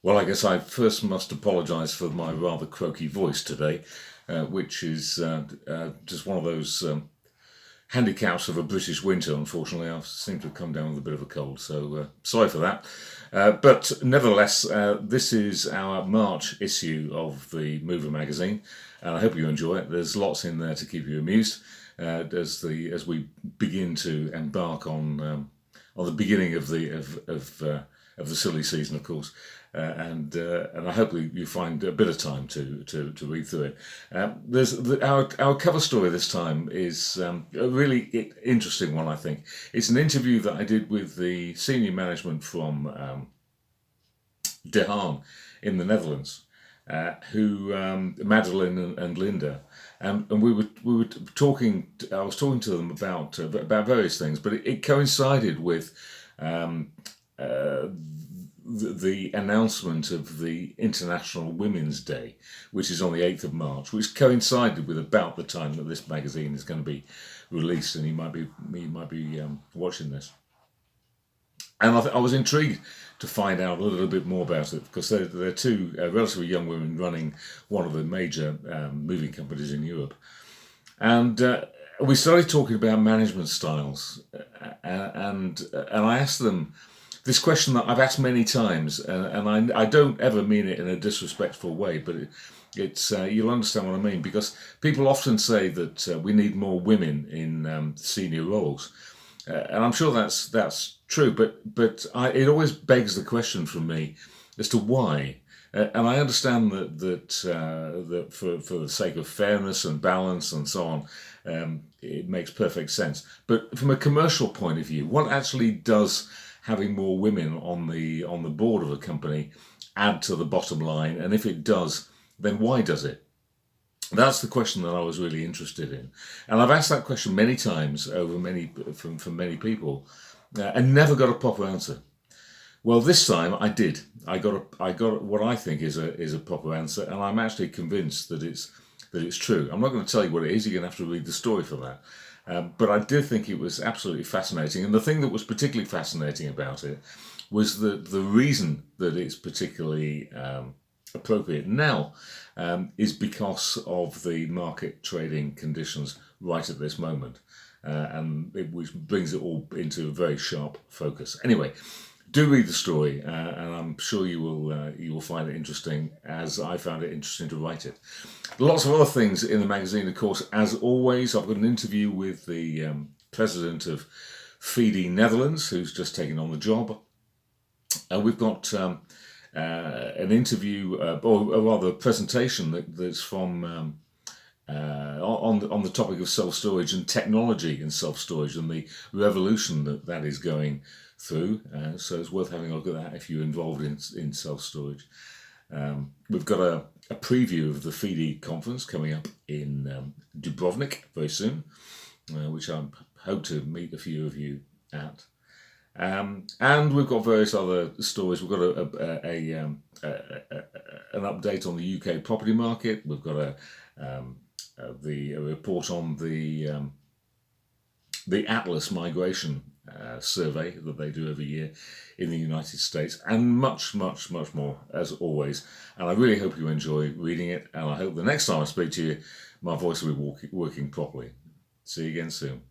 Well, I guess I first must apologise for my rather croaky voice today, which is just one of those handicaps of a British winter. Unfortunately, I seem to have come down with a bit of a cold, so sorry for that. But nevertheless, this is our March issue of the Mover magazine, and I hope you enjoy it. There's lots in there to keep you amused as we begin to embark on the beginning of the silly season, of course. And I hope you find a bit of time to read through it. Our cover story this time is a really interesting one. I think it's an interview that I did with the senior management from De Haan in the Netherlands, who Madeline and Linda, and we were talking. I was talking to them about various things, but it coincided with the announcement of the International Women's Day, which is on the 8th of March, which coincided with about the time that this magazine is going to be released, and you might be watching this. And I was intrigued to find out a little bit more about it, because they're two relatively young women running one of the major moving companies in Europe. And we started talking about management styles, and I asked them this question that I've asked many times, and I don't ever mean it in a disrespectful way, but it's you'll understand what I mean, because people often say that we need more women in senior roles, and I'm sure that's true, but it always begs the question from me as to why. And I understand that for the sake of fairness and balance and so on, it makes perfect sense. But from a commercial point of view, what actually does having more women on the board of a company add to the bottom line? And if it does, then why does it? That's the question that I was really interested in, and I've asked that question many times from many people, and never got a proper answer. Well, this time I did. I got what I think is a proper answer, and I'm actually convinced that it's true. I'm not going to tell you what it is. You're going to have to read the story for that. But I did think it was absolutely fascinating, and the thing that was particularly fascinating about it was the reason that it's particularly appropriate now is because of the market trading conditions right at this moment, which brings it all into a very sharp focus. Anyway, do read the story, and I'm sure you will find it interesting, as I found it interesting to write it. Lots of other things in the magazine, of course. As always, I've got an interview with the president of FIDI Netherlands, who's just taken on the job. And we've got an interview, or rather a presentation that's from on the topic of self-storage and technology in self-storage and the revolution that is going through. So it's worth having a look at that if you're involved in self-storage. We've got a preview of the FIDI conference coming up in Dubrovnik very soon, which I hope to meet a few of you at. And we've got various other stories. We've got an update on the UK property market. We've got a report on the Atlas migration survey that they do every year in the United States, and much, much, much more, as always. And I really hope you enjoy reading it, and I hope the next time I speak to you, my voice will be working properly. See you again soon.